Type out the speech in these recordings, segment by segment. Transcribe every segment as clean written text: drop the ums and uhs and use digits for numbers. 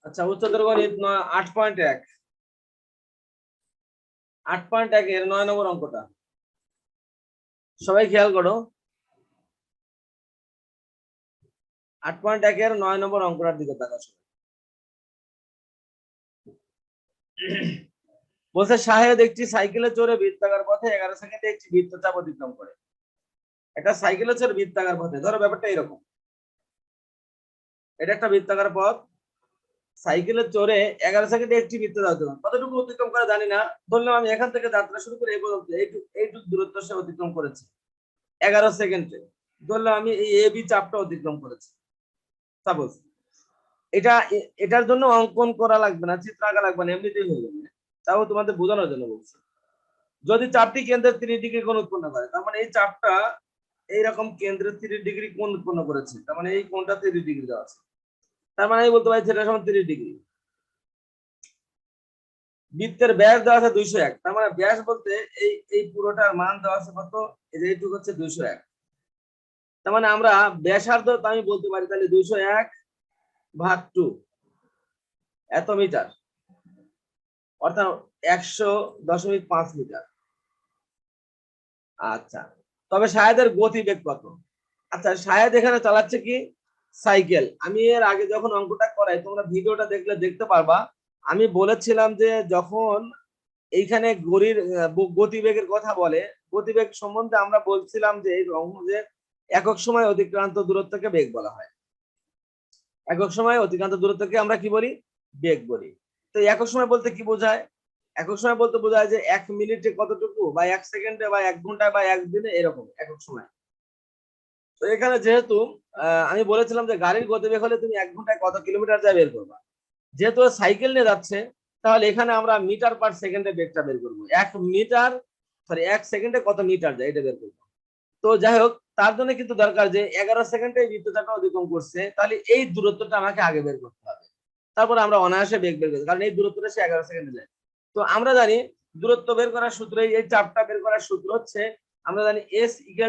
আচ্ছা, উচ্চতর গণিত 8.1 8.1 এর 9 নম্বর অঙ্কটা সবাই খেয়াল করো। 8.1 এর 9 নম্বর অঙ্কটার দিকে তাকাও। বলছে শাহেদ একটি সাইকেলে চড়ে বৃত্তাকার পথে 11 সেকেন্ডে একটি বৃত্তচাপ অতিক্রম করে। একটা সাইকেলে চড়ে বৃত্তাকার পথে, ধরো ব্যাপারটা এরকম, এটা একটা বৃত্তাকার পথ, সাইকেলে চড়ে 11 সেকেন্ডে একটি বৃত্তচাপ অতিক্রম, কতটুকু অতিক্রম করে জানি না, বললাম আমি এখান থেকে যাত্রা শুরু করে এই পর্যন্ত এইটুকু দূরত্ব সে অতিক্রম করেছে 11 সেকেন্ডে, ধরলাম আমি এই এ বি চাপটা অতিক্রম করেছি। সাপোজ এটার জন্য অঙ্কন করা লাগবে না, চিত্র আঁকা লাগবে না, এমনিতেই হয়ে যাবে। তাও তোমাদের বোঝানোর জন্য বলছি। যদি চাপটি কেন্দ্রের 30 ডিগ্রি কোণ উৎপন্ন করে, তার মানে এই চাপটা এইরকম কেন্দ্রের 30 ডিগ্রি কোণ উৎপন্ন করেছে, তার মানে এই কোণটা 30 ডিগ্রি দেওয়া আছে, তার মানে আমি বলতে পারি থিটা সমান 30 ডিগ্রি। বৃত্তের ব্যাস দেওয়া আছে 201, তার মানে ব্যাস বলতে এই পুরোটার মান দেওয়া আছে কত, এই যে এইটুকু হচ্ছে 201, তার মানে আমরা ব্যাসার্ধ আমি বলতে পারি তাহলে 201/2 এত মিটার, অর্থাৎ 100.5 মিটার। আচ্ছা, তবে শাহেদের গতিবেগ কত? আচ্ছা, শাহেদ এখানে চালাচ্ছে কি সাইকেল। আমি এর আগে যখন অঙ্কটা করাই, তোমরা ভিডিওটা দেখলে দেখতে পারবা, আমি বলেছিলাম যে যখন এইখানে গড়ির গতিবেগের কথা বলে, গতিবেগ সম্বন্ধে আমরা বলছিলাম যে এই যে একক সময় অতিক্রান্ত দূরত্বকে বেগ বলা হয়। একক সময় অতিক্রান্ত দূরত্বকে আমরা কি বলি? বেগ বলি। তো একক সময় বলতে কি বোঝায়? একক সময় বলতে বোঝায় যে 1 মিনিটে কতটুকু, বা 1 সেকেন্ডে, বা 1 ঘন্টায়, বা 1 দিনে, এরকম একক সময়। তো এখানে যেহেতু আমি বলেছিলাম যে গাড়ির গতিবেগ হলে তুমি 1 ঘন্টায় কত কিলোমিটার যা বের করবা, যেহেতু সাইকেল নিয়ে যাচ্ছে, তাহলে এখানে আমরা মিটার পার সেকেন্ডে বেগটা বের করবো। 1 সেকেন্ডে কত মিটার যায় এটা বের করবো। তো যাই হোক, তার জন্য কিন্তু দরকার যে 11 সেকেন্ডে বৃত্তচাপটা অতিক্রম করছে, তাহলে এই দূরত্বটা আমাকে আগে বের করতে হবে, তারপরে আমরা অনায়াসে বেগ বের করবো, কারণ এই দূরত্বটা সে 11 সেকেন্ডে যায়। তো আমরা জানি দূরত্ব বের করার সূত্র, এই চাপটা বের করার সূত্র হচ্ছে, আমরা জানি S =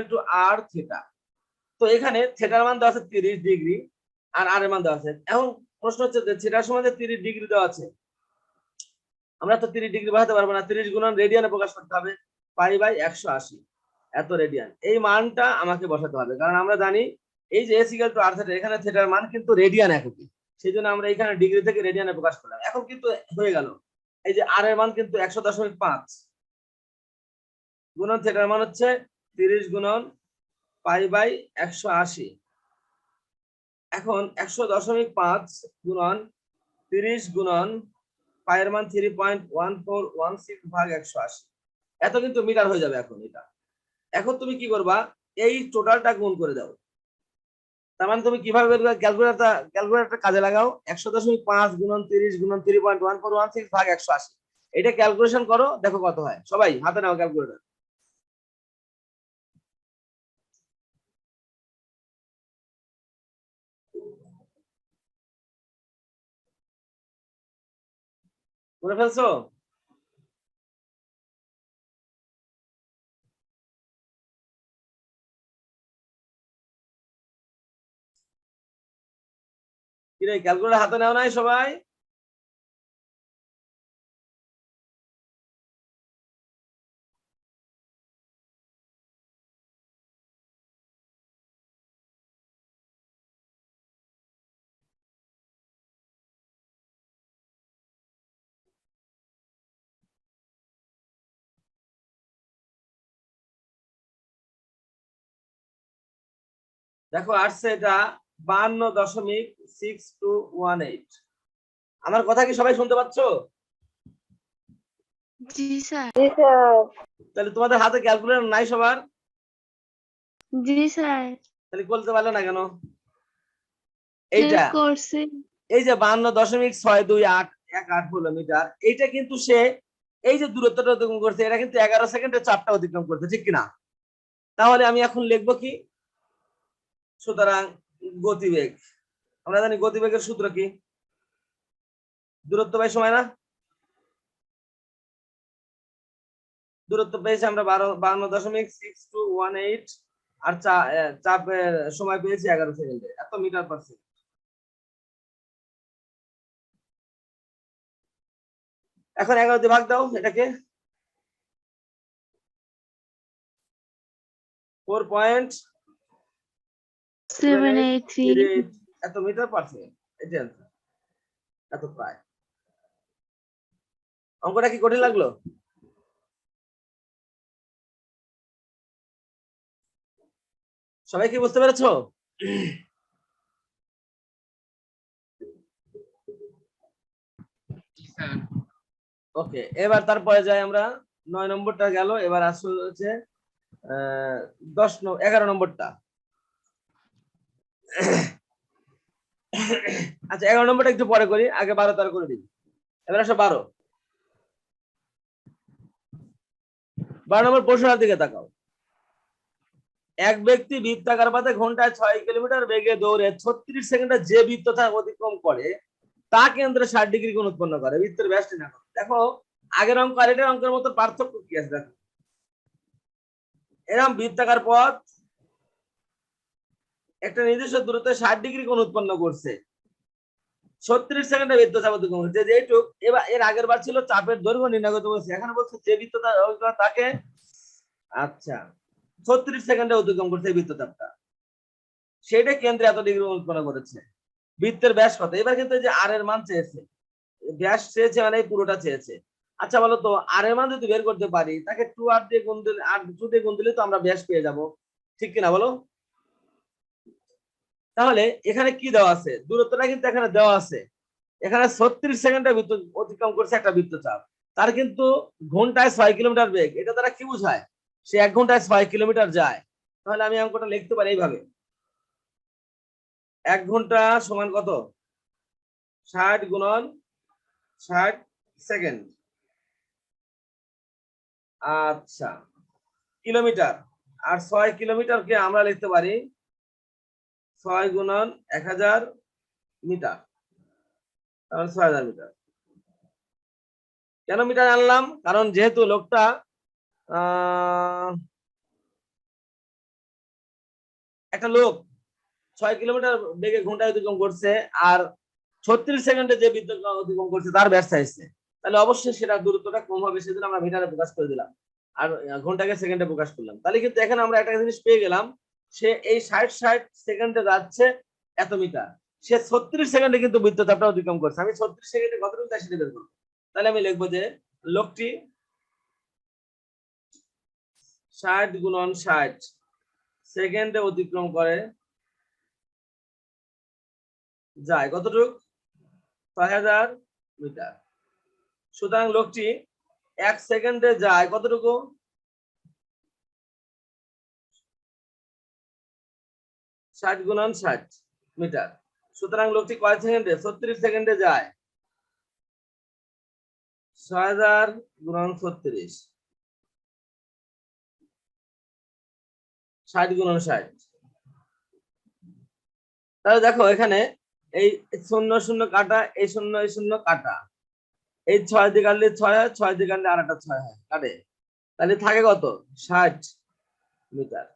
R থিটা। তো এখানে থিটার মান দেওয়া আছে 30 ডিগ্রি, আর আর এর মান দেওয়া আছে। এখন প্রশ্ন হচ্ছে যে থিটার সমান যে 30 ডিগ্রি দেওয়া আছে, আমরা তো 30 ডিগ্রি বাড়াতে পারবো না, 30 গুণন রেডিয়ানে প্রকাশ করতে হবে, π/180 এত রেডিয়ান। এই মানটা আমাকে বসাতে হবে, কারণ আমরা জানি এই যে S = R থিটা, এখানে থিটার মান কিন্তু রেডিয়ান এককে, সেই জন্য আমরা এখানে ডিগ্রি থেকে রেডিয়ানে প্রকাশ করলাম। এখন কিন্তু হয়ে গেল, এই যে আর এর মান কিন্তু 100.5 গুণন থিটার মান হচ্ছে 30 গুণন π/180। এখন 100.5 গুণন 30 গুণন পায়ের মান 3.1416/180, এত কিন্তু মিটার হয়ে যাবে। এখন এটা, এখন তুমি কি করবা, এই টোটালটা গুণ করে দাও। তার মানে তুমি কিভাবে ক্যালকুলেটরটা কাজে লাগাও, 100.5 গুণন 30 গুণন 3.1416/180, এটা ক্যালকুলেশন করো, দেখো কত হয়। সবাই হাতে নাও ক্যালকুলেটর। করে ফেলছো? কি রে, ক্যালকুলেটর হাতে নাও নাই সবাই? দেখো আসছে এটা 52.6218। আমার কথা কি সবাই শুনতে পাচ্ছ? জি স্যার। তাহলে তোমাদের হাতে ক্যালকুলেটর নাই সবার? জি স্যার। তাহলে বলতে পারলে না কেন? এইটা, করছি। এই যে 52.6218 হলো মিটার, এইটা কিন্তু সে এই যে দূরত্বটা অতিক্রম করছে, এটা কিন্তু 11 সেকেন্ডে চাপটা অতিক্রম করছে, ঠিক কিনা? তাহলে আমি এখন লিখবো কি, সুতরাং গতিবেগ, আমরা জানি গতিবেগের সূত্র কি, দূরত্ব বাই সময় না? দূরত্ব পেয়েছি আমরা 52.6218, আর চাপ সময় পেয়েছি 11 সেকেন্ডে, এত মিটার পার সেকেন্ড। এখন 11 দিয়ে ভাগ দাও এটাকে 783 এত মিটার পার সেকেন্ড। এটা answer। এত প্রায়। অঙ্কটা কি কঠিন লাগলো? সবাই কি বুঝতে পেরেছো? ওকে, এবার তারপরে যাই আমরা। 9 নম্বরটা গেল, এবার আসলে হচ্ছে 11 নম্বরটা। আচ্ছা 11 নম্বরটা একটু পরে করি, আগে 12 13 করে দিই। এবার আসো 12 নম্বর প্রশ্নের দিকে তাকাও। এক ব্যক্তি বৃত্তাকার পথে ঘন্টায় 6 কিলোমিটার বেগে দৌড়ে 36 সেকেন্ডে যে বৃত্তটা অতিক্রম করে তা কেন্দ্রে 60 ডিগ্রি কোণ উৎপন্ন করে। বৃত্তের ব্যাসটি না দেখো, আগের অঙ্ক আর এটার অঙ্কের মধ্যে পার্থক্য কি আছে দেখো। এরকম বৃত্তাকার পথ একটা নির্দিষ্ট দূরত্বে 60 ডিগ্রি কোণ উৎপন্ন করছে, 36 সেকেন্ডে বৃত্তচাপ অতিক্রম করছে। যেটুক এবার এর আগের বার ছিল চাপের দৈর্ঘ্য নির্ণয় করতে বলছে, এখানে বলছে যে বৃত্তটা তাকে আচ্ছা 36 সেকেন্ডে অতিক্রম করছে এই বৃত্তচাপটা, সেটা কেন্দ্রে এত ডিগ্রি কোণ উৎপন্ন করেছে। বৃত্তের ব্যাস কত? এবার কিন্তু যে আর এর মান চেয়েছে, ব্যাস চেয়েছে মানে পুরোটা চেয়েছে। আচ্ছা বলো তো আর এর মান যদি বের করতে পারি তাকে 2 আর দিয়ে গুণ দিলে, আর 2 দিয়ে গুণ দিলে তো আমরা ব্যাস পেয়ে যাব, ঠিক কিনা বলো? তাহলে এখানে কি দেওয়া আছে? দূরত্বটা কিন্তু এখানে দেওয়া আছে। এখানে 36 সেকেন্ডে অতিক্রম করছে একটা বৃত্তচাপ, তার কিন্তু ঘন্টায় 6 কিলোমিটার বেগ। এটা দ্বারা কি বোঝায়? সে 1 ঘন্টায় 6 কিলোমিটার যায়। তাহলে আমি অঙ্কটা লিখতে পারি এইভাবে, 1 ঘন্টা সমান কত? 60 গুণন 60 সেকেন্ড। আচ্ছা কিলোমিটার, আর 6 কিলোমিটারকে আমরা লিখতে পারি 6 গুণন 1000 মিটার, তাহলে 6000 মিটার। কেন মিটার আনলাম? কারণ যেহেতু লোকটা একটা লোক 6 কিলোমিটার বেগে ঘন্টায় অতিক্রম করছে, আর 36 সেকেন্ডে যে বিদ্যুৎ অতিক্রম করছে তার ব্যাস চাইছে, তাহলে অবশ্যই সেটা দূরত্বটা কম হবে, সেজন্য আমরা মিটারে প্রকাশ করে দিলাম আর ঘন্টাকে সেকেন্ডে প্রকাশ করলাম। তাহলে কিন্তু এখানে আমরা একটা জিনিস পেয়ে গেলাম, সে এই 60 সেকেন্ডে যাচ্ছে এত মিটার, সে 36 সেকেন্ডে কিন্তু বিদ্যুৎচাপটা অতিক্রম করছে। আমি 36 সেকেন্ডে কতটুকু যায় সেটা বের করবো। তাহলে আমি লিখবো যে লোকটি 60 গুণন 60 সেকেন্ডে অতিক্রম করে যায় কতটুক? 6000 মিটার। সুতরাং লোকটি 1 সেকেন্ডে যায় কতটুকু? 60 গুণন 60 মিটার। সুতরাং লোকটি কয় সেকেন্ডে? 36 সেকেন্ডে যায়। 6000 গুণন 36, 60 গুণন 60। তাহলে দেখো এখানে এই 0 0 কাটা, এই 0 এই 0 কাটা, এই 6 দিয়ে কাটলে 6 হয়, 6 দিয়ে কাটলে আর একটা 6 হয়, কাটে। তাহলে থাকে কত? 60 মিটার।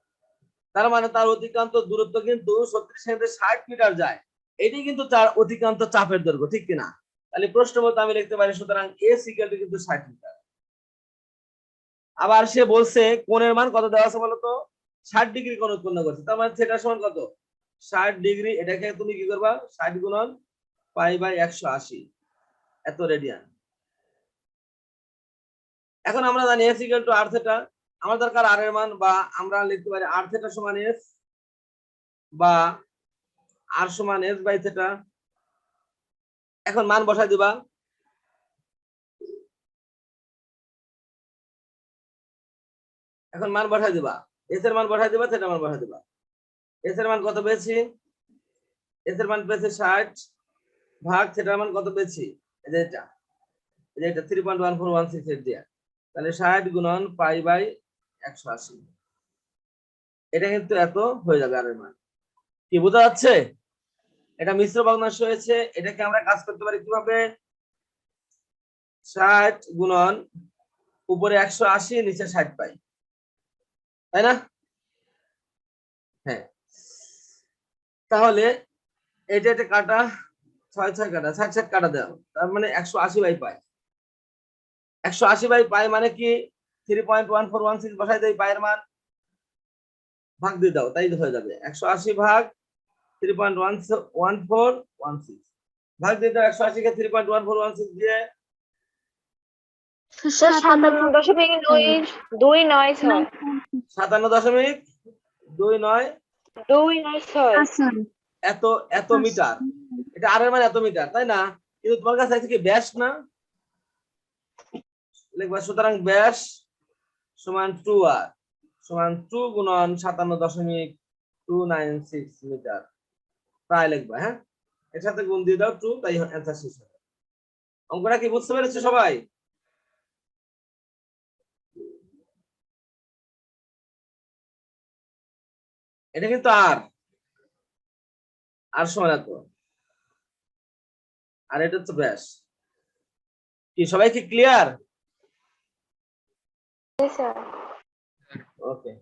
তার মানে তার অতিক্রান্ত দূরত্ব কিন্তু 36 সেকেন্ডে 60 মিটার যায়। এটি কিন্তু তার অতিক্রান্ত চাপের দৈর্ঘ্য, ঠিক কিনা? তাহলে প্রশ্ন মতো আমি লিখতে পারি, সুতরাং এস ইকুয়াল টু কিন্তু 60 মিটার। আবার সে বলছে কোণের মান কত দেওয়া আছে বলতো? 60 ডিগ্রি কোণ উৎপন্ন করছে, তার মানে সেটা সমান কত? 60 ডিগ্রি। এটাকে তুমি কি করবা? 60 গুণন পাই বাই 180 এত রেডিয়ান। এখন আমরা জানি S equal to R theta, আমার দরকার আর এর মান, বা আমরা লিখতে পারি আর থিটা সমান এস, বা আর সমান এস বাই থিটা। এখন মান বসাই দিবা, এখন মান বসাই দিবা, এস এর মান বসাই দিবা, থিটার মান বসাই দিবা। এস এর মান কত পেয়েছি? এস এর মান পেয়েছি 60 ভাগ থিটার মান কত পেয়েছি? এই যে এটা 3.1416 দিয়ে, তাহলে 60 গুণন পাই বাই 180, এটা কিন্তু এত হয়ে যাবে আর এর মান। কি বোঝা যাচ্ছে? এটা মিশ্র ভগ্নাংশ হয়েছে। এটাকে আমরা কাজ করতে পারি কিভাবে? 60 গুণন উপরে 180 নিচে 60 পাই, তাই না? হ্যাঁ, তাহলে এটা কাটা, 6 6 কাটা, 60 60 কাটা দাও, তার মানে 180 বাই পাই। 180 বাই পাই মানে কি 3.1416 বসাই দেই, পায়ের মান ভাগ দিয়ে দাও, তাই হয়ে যাবে 180 ভাগ 3.1416 ভাগ দিয়ে দাও 180 কে 3.1416 দিয়ে স্যার 57.296 57.296 এত এত মিটার, এটা আর এর মানে এত মিটার, তাই না? কিন্তু তোমার কাছে আছে কি ব্যাস না, লিখবা সুতরাং ব্যাস সমান 2r সমান 2 গুণন 57.296 মিটার প্রায় লিখবা। হ্যাঁ, এর সাথে গুণ দিয়ে দাও 2, তাই অ্যান্সার শেষ হবে। অঙ্কটা কি বুঝতে পেরেছো সবাই? এটা কিন্তু আর সমান এত, আর এটা হচ্ছে ব্যাস। কি সবাই কি ক্লিয়ার? ওকে,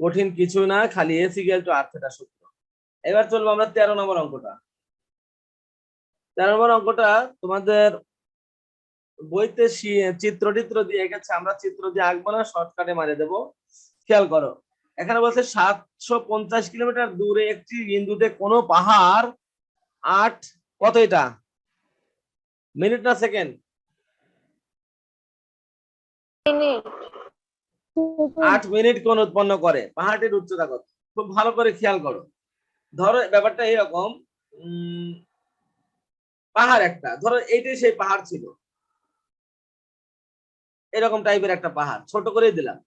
কঠিন কিছু না, খালি s equal to R theta সূত্র। এবার চলবো আমরা 13 নম্বর অঙ্কটা। 13 নম্বর অঙ্কটা তোমাদের বইতে চিত্র দিয়ে এঁকেছে, আমরা চিত্র দিয়ে আঁকবো না, শর্টকাটে মারে দেবো। খেয়াল করো, এখানে বলছে 750 কিলোমিটার দূরে একটি বিন্দুতে কোনো পাহাড় 8 কত, এটা মিনিট না সেকেন্ড? 8 মিনিট কোণ উৎপন্ন করে, পাহাড়টির উচ্চতা কত? খুব ভালো করে খেয়াল করো। ধরো ব্যাপারটা এরকম, পাহাড় একটা, ধরো এইটাই সেই পাহাড় ছিল, এরকম টাইপের একটা পাহাড়, ছোট করে দিলাম,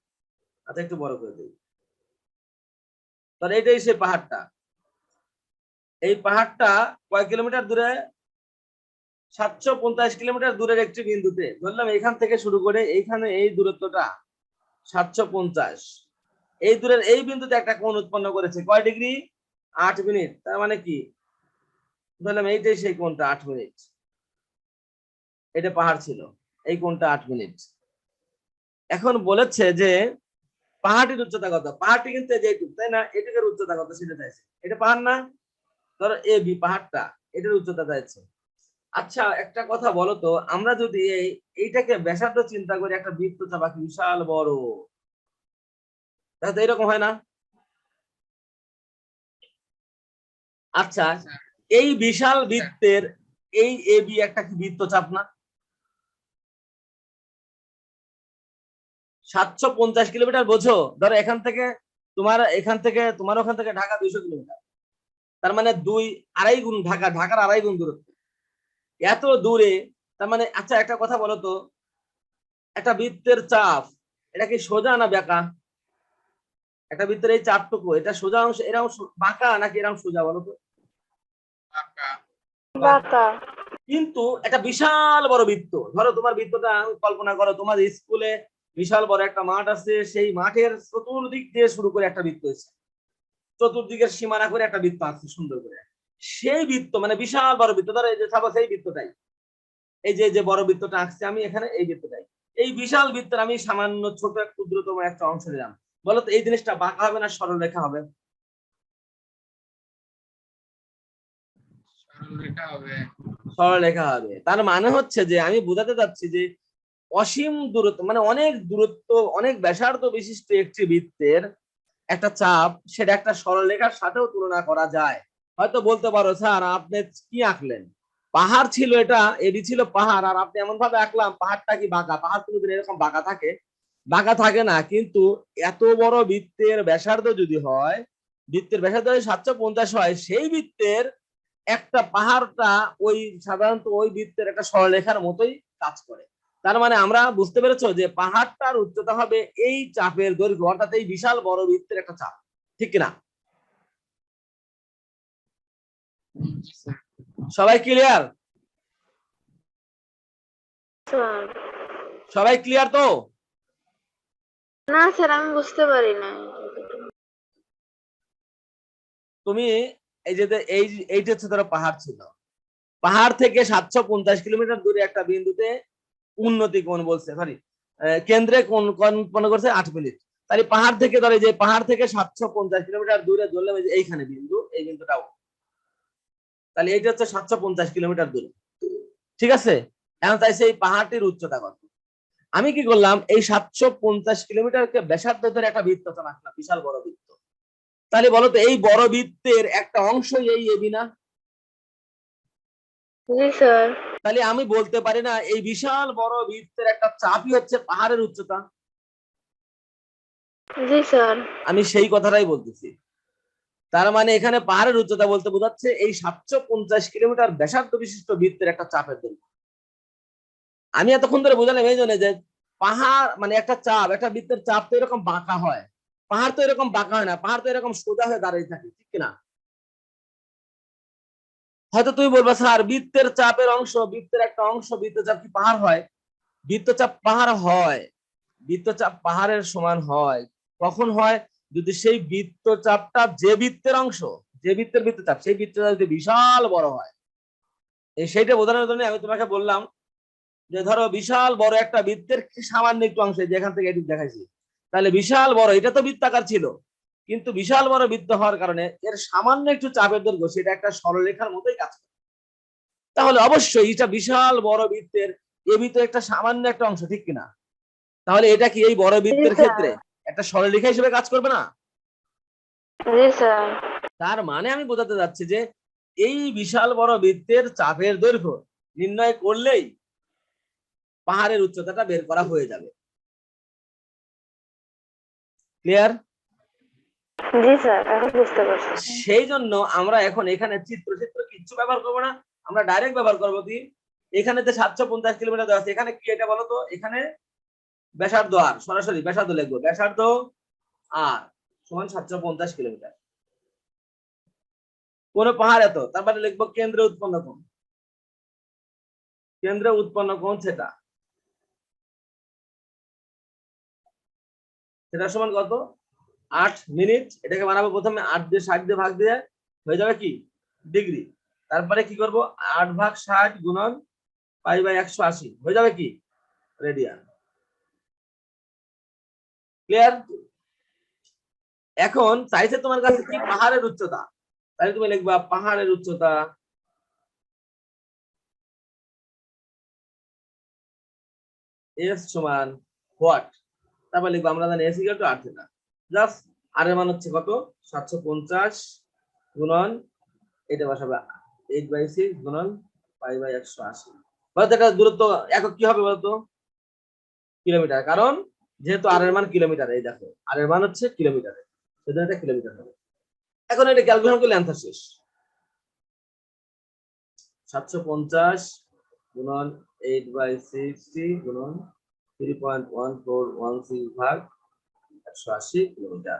আচ্ছা একটু বড় করে দিই। ধরো এইটাই সেই পাহাড়টা, এই পাহাড়টা কয় কিলোমিটার দূরে? 750 কিলোমিটার দূরের একটি বিন্দুতে, ধরলাম এখান থেকে শুরু করে এইখানে এই দূরত্বটা 750, এই দূরের এই বিন্দুতে একটা কোণ উৎপন্ন করেছে কয় ডিগ্রি? 8 মিনিট। তার মানে কি, ধরলাম এইটাই সেই কোণটা 8 মিনিট, এটা পাহাড় ছিল, এই কোণটা 8 মিনিট। এখন বলেছে যে পাহাড়টির উচ্চতা কত? পাহাড়টি কিন্তু এইটুকু, তাই না? এটুকের উচ্চতা কত সেটা চাইছে। এটা পাহাড় না, ধরো এ বি পাহাড়টা, এটার উচ্চতা চাইছে। আচ্ছা একটা কথা বলো তো, আমরা যদি এইটাকে ব্যাসার্ধ চিন্তা করি, একটা বৃত্ত চাপ আঁকি বিশাল বড়, তাহলে তো এরকম হয় না? আচ্ছা, এই বিশাল বৃত্তের এই এ বি একটা কি বৃত্তচাপ না? 750 কিলোমিটার বোঝো, ধরো এখান থেকে তোমার ওখান থেকে ঢাকা 200 কিলোমিটার, তার মানে আড়াই গুণ ঢাকার আড়াই গুণ দূরত্ব, এত দূরে। তার মানে আচ্ছা একটা কথা বলো তো, একটা বৃত্তের চাপ এটা কি সোজা না বাঁকা? একটা বৃত্তের এই চাপটুকু, এটা সোজা অংশ, এরকম বাঁকা নাকি এরকম সোজা বলো তো? কিন্তু একটা বিশাল বড় বৃত্ত, ধরো তোমার বৃত্তটা কল্পনা করো, তোমার স্কুলে বিশাল বড় একটা মাঠ আছে, সেই মাঠের চতুর্দিক দিয়ে শুরু করে একটা বৃত্ত আছে, চতুর্দিকের সীমানা করে একটা বৃত্ত আছে সুন্দর করে, সেই বৃত্ত মানে বিশাল বড় বৃত্ত, ধরো এই যে সাপোজ এই বৃত্তটাই, এই যে বড় বৃত্তটা আঁকছি আমি এখানে, এই বৃত্তটাই, এই বিশাল বৃত্তের আমি সামান্য ছোট ক্ষুদ্রতম একটা অংশ নিলাম, বলতো এই জিনিসটা বাঁকা হবে না সরল রেখা হবে? সরল রেখা হবে। তার মানে হচ্ছে যে আমি বোঝাতে চাচ্ছি যে অসীম দূরত্ব মানে অনেক দূরত্ব, অনেক ব্যাসার্ধ বিশিষ্ট একটি বৃত্তের একটা চাপ, সেটা একটা সরলরেখার সাথেও তুলনা করা যায়। হয়তো বলতে পারো স্যার আপনি কি আঁকলেন, পাহাড় ছিল, এটা এডি ছিল পাহাড়, আর আপনি এমন ভাবে আঁকলাম পাহাড়টা কি বাঁকা? পাহাড় কোনোদিন এরকম বাঁকা থাকে? বাঁকা থাকে না। কিন্তু এত বড় বৃত্তের ব্যাসার্ধ যদি হয়, বৃত্তের ব্যাসার্ধ যদি 750 হয়, সেই বৃত্তের একটা পাহাড়টা ওই সাধারণত ওই বৃত্তের একটা সরলরেখার মতোই কাজ করে। তার মানে আমরা বুঝতে পেরেছো যে পাহাড়টার উচ্চতা হবে এই চাপের দৈর্ঘ্য, অর্থাৎ এই বিশাল বড় বৃত্তের একটা চাপ, ঠিক কিনা? সবাই ক্লিয়ার? সবাই ক্লিয়ার তো? না স্যার, আমি বুঝতে পারি না। তুমি এই যে এইটা হচ্ছে ধরো পাহাড় ছিল, পাহাড় থেকে 750 কিলোমিটার দূরে একটা বিন্দুতে উন্নতি কোণ বলছে, সরি কেন্দ্রে কোণ উৎপন্ন করছে 8 মিনিট। তাহলে পাহাড় থেকে ধরে যে পাহাড় থেকে 750 কিলোমিটার দূরে ধরলাম এই যে এইখানে বিন্দু, এই বিন্দুটাও, তাহলে এইটা হচ্ছে 750 কিলোমিটার দূরে, ঠিক আছে? এখন তাই সেই পাহাড়টির উচ্চতা কত? আমি কি করলাম, এই 750 কিলোমিটারকে ব্যাসার্ধ ধরে একটা বৃত্ত আঁকলাম, বিশাল বড় বৃত্ত। তাহলে বলো তো, এই বড় বৃত্তের একটা অংশ এই এবি না? জি স্যার। তাহলে আমি বলতে পারি না এই বিশাল বড় বৃত্তের একটা চাপই হচ্ছে পাহাড়ের উচ্চতা? জি স্যার। আমি সেই কথাটাই বলতেছি। তার মানে এখানে পাহাড়ের উচ্চতা বলতে বোঝাচ্ছে এই 750 কিলোমিটার ব্যাসার্ধ বিশিষ্ট বৃত্তের একটা চাপের দৈর্ঘ্য। আমি এতক্ষণ ধরে বোঝালাম এই জন্য যে পাহাড় মানে একটা চাপ, একটা বৃত্তের চাপ তো এরকম বাঁকা হয়, পাহাড় তো এরকম বাঁকা হয় না, পাহাড় তো এরকম সোজা হয়ে দাঁড়িয়ে থাকে, ঠিক কিনা? হয়তো তুমি বলবা স্যার বৃত্তের চাপের অংশ, বৃত্তের একটা অংশ বৃত্তচাপ কি পাহাড় হয়? বৃত্তচাপ পাহাড় হয়, বৃত্তচাপ পাহাড়ের সমান হয়। কখন হয়? যদি সেই বৃত্তচাপটা যে বৃত্তের অংশ, যে বৃত্তের বৃত্তচাপ, সেই বৃত্তচাপ যদি বিশাল বড় হয়। এই সেইটা বোঝানোর জন্য আমি তোমাকে বললাম যে ধরো বিশাল বড় একটা বৃত্তের সামান্য একটু অংশ, যেখান থেকে এটি দেখাইছি, তাহলে বিশাল বড়, এটা তো বৃত্তাকার ছিল, কিন্তু বিশাল বড় বৃত্ত হওয়ার কারণে এর সামান্য একটু চাপের দৈর্ঘ্য সেটা একটা সরলরেখার মতোই কাজ করে। তাহলে অবশ্যই এটা বিশাল বড় বৃত্তের এবি তো একটা সামান্য একটা অংশ, ঠিক কিনা? তাহলে এটা কি এই বড় জি বৃত্তের স্যার। ক্ষেত্রে একটা সরলরেখা হিসেবে কাজ করবে না? জি স্যার। তার মানে আমি বোঝাতে যাচ্ছি যে এই বিশাল বড় বৃত্তের চাপের দৈর্ঘ্য নির্ণয় করলেই পাহাড়ের উচ্চতাটা বের করা হয়ে যাবে। ক্লিয়ার? জি স্যার, এখন বুঝতে পারছি। সেই জন্য আমরা এখন এখানে চিত্র চিত্র কিচ্ছু ব্যবহার করবো না, আমরা ডাইরেক্ট ব্যবহার করবো কি, এখানে যে 750 কিলোমিটার দেওয়া আছে, এখানে কি এটা বলো তো, এখানে ব্যাসার্ধ আর, সরাসরি ব্যাসার্ধ লিখবো, ব্যাসার্ধ আর সমান 750 কিলোমিটার। কোন পাহাড় এত, তারপরে লিখবো কেন্দ্রে উৎপন্ন কোণ, কেন্দ্রে উৎপন্ন কোণ সেটা, সেটা সমান কত, 8 মিনিট। এটাকে বানাবো প্রথমে 8 দিয়ে 60 দিয়ে ভাগ দিয়ে, হয়ে যাবে কি ডিগ্রি। তারপরে কি করব, 8/60 গুণন π/180 হয়ে যাবে কি রেডিয়ান। ক্লিয়ার? এখন চাইছে তোমার কাছে কি পাহাড়ের উচ্চতা, তাহলে তুমি লিখবা পাহাড়ের উচ্চতা এস সমান হোয়াট, তারপর লিখবো আমরা জানি S equal to R theta. Just R এর মান হচ্ছে কত, 750 গুণন, এটা বসাবে 8/6 গুণন π/180। বলতো এটা দূরত্ব একক কি হবে বলতো, কিলোমিটার, কারণ যেহেতু আর এর মান কিলোমিটার, এই দেখো আর এর মান হচ্ছে কিলোমিটারে, সেজন্য এটা কিলোমিটার হবে। এখন এটা ক্যালকুলেশন করলে অ্যান্সার শেষ। 750 গুণন 8/60 গুণন 3.1416 ভাগ 180 কিলোমিটার,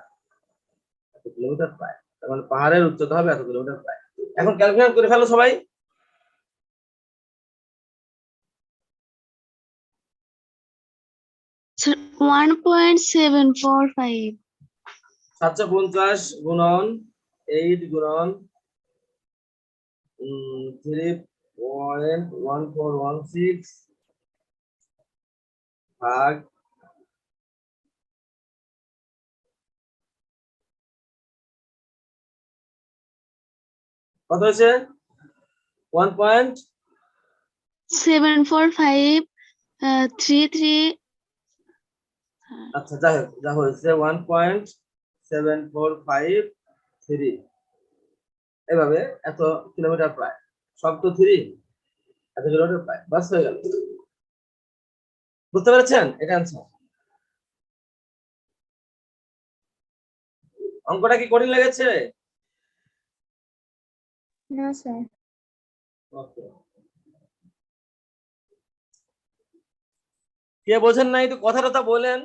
এত কিলোমিটার প্রায়, তার মানে পাহাড়ের উচ্চতা হবে এত কিলোমিটার প্রায়। এখন ক্যালকুলেশন করে ফেলো সবাই। Sir, 1.745. 750 গুণন 8 গুণন 3.1416 ভাগ কত হয়েছে, 1. 74533. আচ্ছা যাই হোক, যা হয়েছে 1.7453, এভাবে এত কিলোমিটার প্রায়, সব তো 3, এত কিলোমিটার প্রায়, বাস হয়ে গেল। বুঝতে পেরেছেন? এটা আনসার। অঙ্কটা কি কঠিন লেগেছে? না স্যার। ওকে, কে বোঝেন নাই একটু কথা টথা বলেন।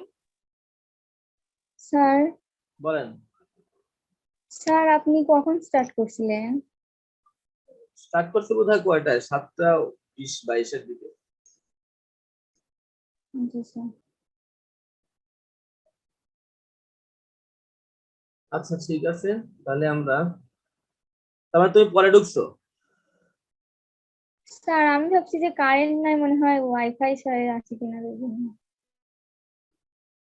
স্যার, বলেন। স্যার আপনি কখন স্টার্ট করছিলেন? স্টার্ট করছে বোধহয় কয়টায়, 7:20-22-এর দিকে। জি স্যার। আচ্ছা ঠিক আছে, তাহলে আমরা, তারপরে তুমি পরে ঢুকছো? স্যার আমি ভাবছি যে কারেন্ট নাই, মনে হয় ওয়াইফাই স্যার আছে কিনা দেখুন।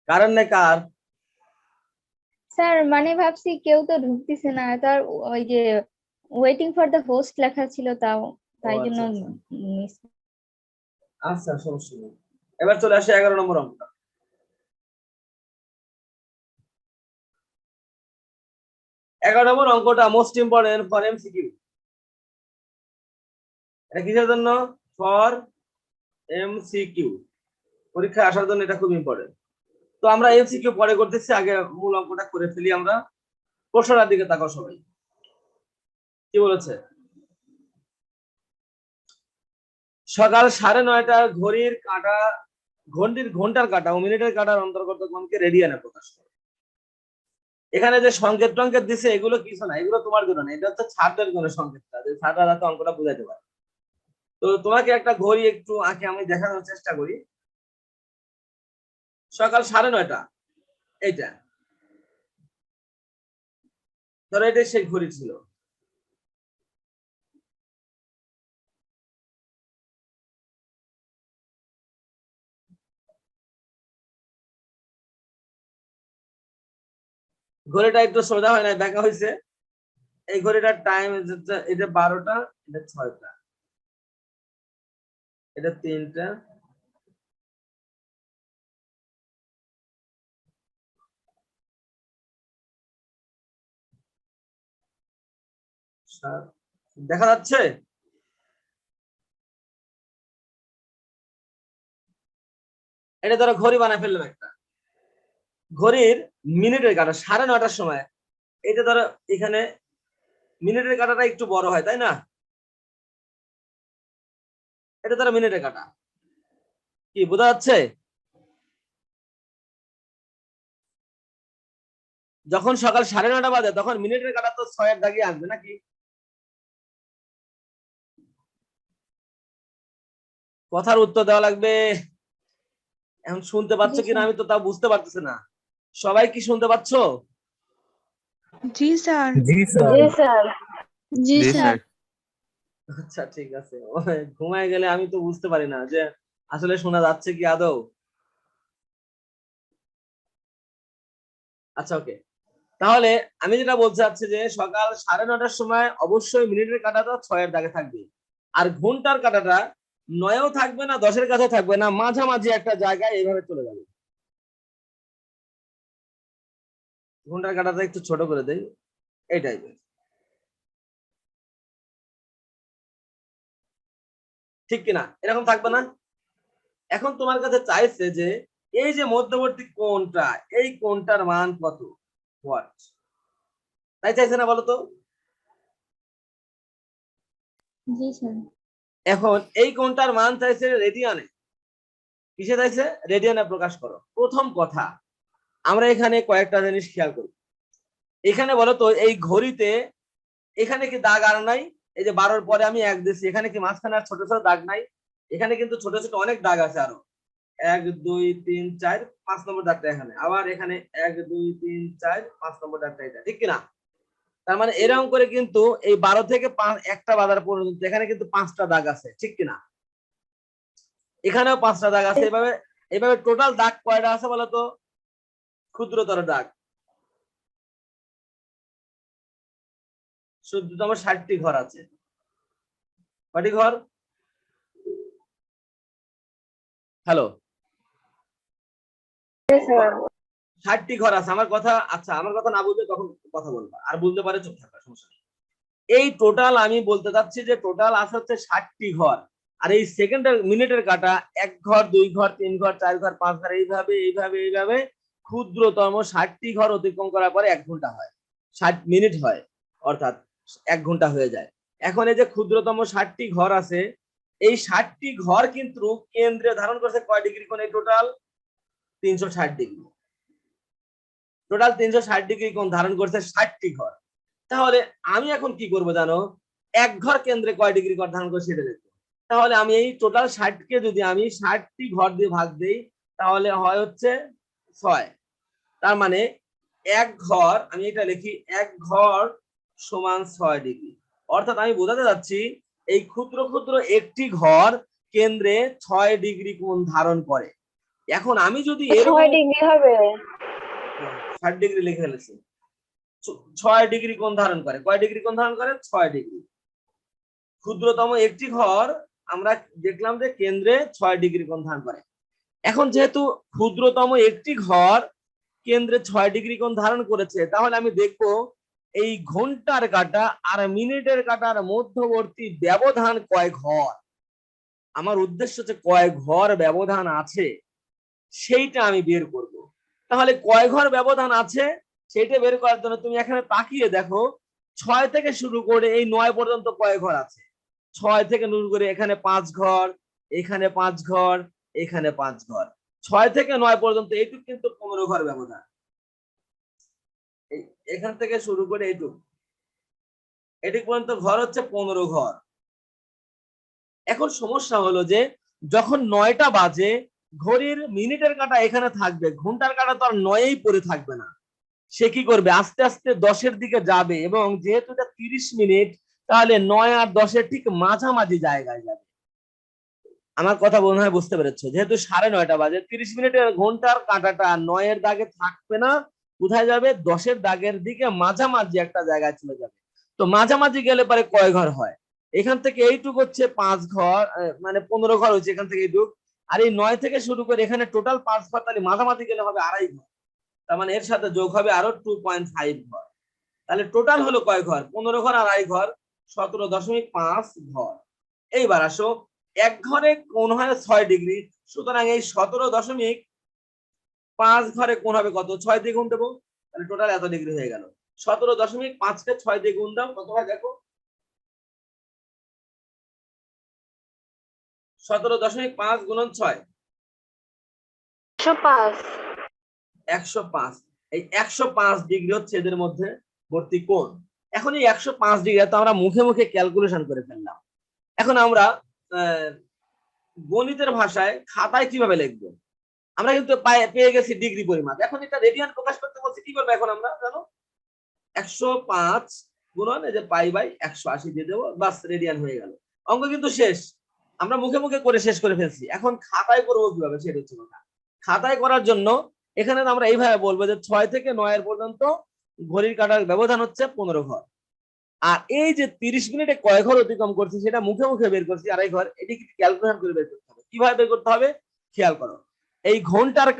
কারণ নাই কার? স্যার মানে ভাবছি কেউ তো ঢুকতেছে না, তার ওই যে ওয়েটিং ফর দ্য হোস্ট লেখা ছিল, তাও ও তাই জন্য আচ্ছা আচ্ছা মিস। আচ্ছা, সমস্যা নেই। এবার চলে আসে 11 নম্বর অঙ্কটা। এগারো নম্বর অঙ্কটা মোস্ট ইম্পর্টেন্ট ফর এমসিকিউ। এটা কিসের জন্য? ফর এমসিকিউ, পরীক্ষায় আসার জন্য এটা খুব ইম্পর্টেন্ট। তো আমরা এমসিকিউ পরে করতেছি, আগে মূল অঙ্কটা করে ফেলি আমরা। প্রশ্নটার দিকে তাকাও সবাই, কি বলেছে? সকাল 9:30টার ঘড়ির কাঁটা, ঘন্টার কাঁটা ও মিনিটের কাঁটার অন্তর্গত কোণকে রেডিয়ানে প্রকাশ করে। এখানে যে সংকেত টঙ্কেত দিছে এগুলো কিছু না, এগুলো তোমার জন্য না, এটা হচ্ছে ছাত্রের জন্য সংকেতটা, যে ছাত্ররা যাতে অঙ্কটা বুঝাইতে পারে। তো তোমাকে একটা ঘড়ি একটু আঁকে আমি দেখানোর চেষ্টা করি। সকাল 9:30, এইটা ধরো এটাই সেই ঘড়ি ছিল। ঘড়িটা একটু সোজা হয় না, দেখা হয়েছে। এই ঘড়িটার টাইম, এটা 12টা, এটা 6টা, এটা 3টা, দেখা যাচ্ছে? এটা ধরো ঘড়ি বানায় ফেললাম একটা, ঘড়ির মিনিটের কাঁটা 9:30টার সময়, এটা ধরো এখানে মিনিটের কাঁটাটা একটু বড় হয়, তাই না? এটা ধরো মিনিটের কাঁটা, কি বোঝা যাচ্ছে? যখন সকাল 9:30 বাজে তখন মিনিটের কাঁটা তো 6-এর দাগে আসবে নাকি? কথার উত্তর দেওয়া লাগবে। এখন শুনতে পাচ্ছ জি কিনা স্যার। আমি তো তাও বুঝতে পারতেছি না। সবাই কি শুনতে পাচ্ছ? জি স্যার। জি স্যার। জি জি স্যার। স্যার। আচ্ছা ঠিক আছে, ঘুমায় গেলে আমি তো বুঝতে পারি না যে আসলে শোনা যাচ্ছে কি আদৌ। আচ্ছা ওকে, তাহলে আমি যেটা বলতে চাচ্ছি যে সকাল 9:30টার সময় অবশ্যই মিনিটের কাঁটাটা 6-এর দাগে থাকবে, আর ঘন্টার কাঁটাটা 9-এও থাকবে না, 10-এর কাছে থাকবে না, মাঝামাঝি একটা জায়গায় এইভাবে চলে যাবে। ঘন্টার কাঁটাটা একটু ছোট করে দেই, এই টাইপের, ঠিক কিনা? এরকম থাকবে না? এখন তোমার কাছে চাইছে যে এই যে মধ্যবর্তী কোণটা, এই কোণটার মান কত, হোয়াট, তাই চাইছে না বলো তো? জি স্যার। এখন এই কোণটার মান চাইছে রেডিয়ানে। কিসে চাইছে? রেডিয়ানে প্রকাশ করো। প্রথম কথা, আমরা এখানে কয়েকটা জিনিস খেয়াল করি। এখানে বলো তো এই ঘড়িতে এখানে কি দাগ আর নাই? এই যে 12-র পরে আমি 1 দিচ্ছি, এখানে কি মাঝখানে আর ছোট ছোট দাগ নাই? এখানে কিন্তু ছোট ছোট অনেক দাগ আছে আরো, 1 2 3 4 5 নম্বর দাগটা এখানে, আবার এখানে 1 2 3 4 5 নম্বর দাগটা এটা, ঠিক কিনা? তার মানে এরকম করে কিন্তু এই 12 থেকে 1টা বাজার পর্যন্ত এখানে কিন্তু 5টা দাগ আছে, ঠিক কিনা? এখানেও 5টা দাগ আছে। এভাবে এভাবে টোটাল দাগ কয়টা আছে বলতো? ক্ষুদ্রতর দাগ শুদ্ধতম 60টি ঘর আছে। কয়টি ঘর? হ্যালো, 60টি ঘর আছে। আমার কথা, আচ্ছা আমার কথা না বুঝলে তখন কথা বলবা, আর বুঝতে পারে চুপ থাকবা, সমস্যা নেই। এই টোটাল আমি বলতে চাচ্ছি যে টোটাল আছে হচ্ছে 60টি ঘর। আর এই সেকেন্ডের মিনিটের কাটা 1 ঘর 2 ঘর 3 ঘর 4 ঘর 5 ঘর, এইভাবে এইভাবে এইভাবে ক্ষুদ্রতম 60টি ঘর অতিক্রম করার পরে 1 ঘন্টা হয়, 60 মিনিট হয়, অর্থাৎ 1 ঘন্টা হয়ে যায়। এখন এই যে ক্ষুদ্রতম 60টি ঘর আছে, এই 60টি ঘর কিন্তু কেন্দ্রে ধারণ করছে কয় ডিগ্রি কোণ? এই টোটাল 360 ডিগ্রি। টোটাল 360 ডিগ্রি কোণ ধারণ করছে 60টি ঘর। তাহলে আমি এখন কি করব জানো? 1 ঘর কেন্দ্রে কয় ডিগ্রি কোণ ধারণ করছে সেটা দেখবো। তাহলে আমি এই টোটাল 60 কে যদি আমি 60টি ঘর দিয়ে ভাগ দেই, তাহলে হয় হচ্ছে 6। তার মানে 1 ঘর, আমি এটা লিখি 1 ঘর সমান 6 ডিগ্রি। অর্থাৎ আমি বোঝাতে যাচ্ছি এই ক্ষুদ্র ক্ষুদ্র একটি ঘর কেন্দ্রে 6 ডিগ্রি কোণ ধারণ করে। এখন আমি যদি 6 এরকম ডিগ্রি হবে। 60 ডিগ্রি লিখে ফেলেছি, 6 ডিগ্রি কোণ ধারণ করে। কয় ডিগ্রি কোণ ধারণ করে? 6 ডিগ্রি। ক্ষুদ্রতম একটি ঘর আমরা দেখলাম যে কেন্দ্রে 6 ডিগ্রি কোণ ধারণ করে। এখন যেহেতু ক্ষুদ্রতম একটি ঘর কেন্দ্রে 6 ডিগ্রি কোণ ধারণ করেছে, তাহলে আমি দেখব এই ঘন্টার কাঁটা আর মিনিটের কাঁটার মধ্যবর্তী ব্যবধান কয় ঘর। আমার উদ্দেশ্য হচ্ছে কয় ঘর ব্যবধান আছে সেইটা আমি বের করব। তাহলে কয় ঘর ব্যবধান আছে সেইটা বের করার জন্য তুমি এখানে তাকিয়ে দেখো 6 থেকে শুরু করে এই 9 পর্যন্ত কয় ঘর আছে। 6 থেকে শুরু করে এখানে 5 ঘর, এখানে 5 ঘর, এখানে 5 ঘর, 6 থেকে 9 পর্যন্ত এইটুকু কিন্তু 15 ঘর ব্যবধান। এখান থেকে শুরু করে এইটুকু পর্যন্ত ঘর হচ্ছে 15 ঘর। এখন সমস্যা হলো যে যখন 9টা বাজে ঘড়ির মিনিটের কাঁটা এখানে থাকবে, ঘন্টার কাঁটা তো আর 9এই পড়ে থাকবে না। সে কি করবে, আস্তে আস্তে 10-এর দিকে যাবে, এবং যেহেতু এটা 30 মিনিট, তাহলে 9 আর 10-এর ঠিক মাঝামাঝি জায়গায় যাবে। আমার কথা মনে হয় বুঝতে পেরেছো। যেহেতু 9:30 বাজে, 30 মিনিটের ঘন্টার কাঁটাটা 9-এর দাগে থাকবে না, কোথায় যাবে, 10-এর দাগের দিকে মাঝামাঝি একটা জায়গায় চলে যাবে। তো মাঝামাঝি গেলে পরে কয় ঘর হয়, এখান থেকে এইটুক হচ্ছে 5 ঘর, মানে 15 ঘর হচ্ছে এখান থেকে এইটুক। আর এই 9 থেকে শুরু করে এখানে টোটাল 5 ঘর, তাহলে মাঝামাঝি গেলে হবে 2.5 ঘর। তার মানে এর সাথে যোগ হবে আরো 2.5 ঘর। তাহলে টোটাল হলো কয় ঘর, 15 ঘর আর 2.5 ঘর, 17.5 ঘর। এইবার আসো, এক ঘরে কোণ হয় 6 ডিগ্রি, সুতরাং এই 17.5 ঘরে কোণ হবে কত, 6 দিয়ে গুণ দেবো, তাহলে টোটাল এত ডিগ্রি হয়ে গেল। 17.5 কে 6 দিয়ে গুণ দাও, কত হয় দেখো, 17.5 গুণন 6, 105। 105। এই 105 ডিগ্রি হচ্ছে এদের মধ্যে বর্তী কোণ। এখন এই 105 ডিগ্রি তো আমরা মুখে মুখে ক্যালকুলেশন করে ফেললাম। এখন আমরা গণিতের ভাষায় খাতায় কিভাবে লিখবো, আমরা কিন্তু পেয়ে গেছি ডিগ্রি পরিমাপ। এখন এটা রেডিয়ান প্রকাশ করতে বলছি, কি করবো এখন আমরা জানো, 105 গুণন এই যে পাই বাই 180 দিয়ে দেবো, বাস রেডিয়ান হয়ে গেল। অঙ্ক কিন্তু শেষ, আমরা মুখে মুখে করে শেষ করে ফেলছি। এখন খাতায় করবো কিভাবে, সেটা হচ্ছে কথা। খাতায় করার জন্য এখানে আমরা এইভাবে বলবো যে 6 থেকে 9 পর্যন্ত ঘড়ির কাঁটার ব্যবধান হচ্ছে 15 ঘর। আর এই যে 30 মিনিটে কয় ঘর অতিক্রম করছি সেটা মুখে মুখে বের করছি 2.5 ঘর। এটি ক্যালকুলেশন করে বের করতে হবে। কিভাবে বের করতে হবে খেয়াল করো, এই ঘন্টার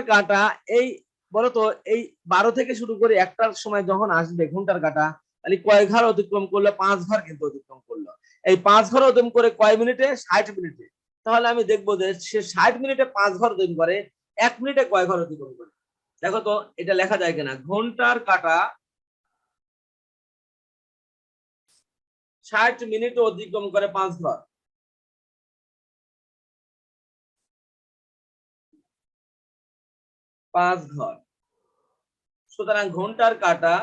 কাঁটা এই বলতো এই 12 থেকে শুরু করে 1টার সময় যখন আসবে ঘন্টার কাঁটা, তাহলে কয় ঘর অতিক্রম করলো, 5 ঘর কিন্তু অতিক্রম করলো। এই 5 ঘর অতিক্রম করে কয় মিনিটে, 60 মিনিটে। তাহলে আমি দেখবো যে সে 60 মিনিটে 5 ঘর অতিক্রম করে, 1 মিনিটে কয় ঘর অতিক্রম করে। দেখো তো এটা লেখা যায় কিনা, ঘন্টার কাঁটা 60 মিনিট অতিক্রম করে 5 ঘর। সুতরাং ঘন্টার কাঁটা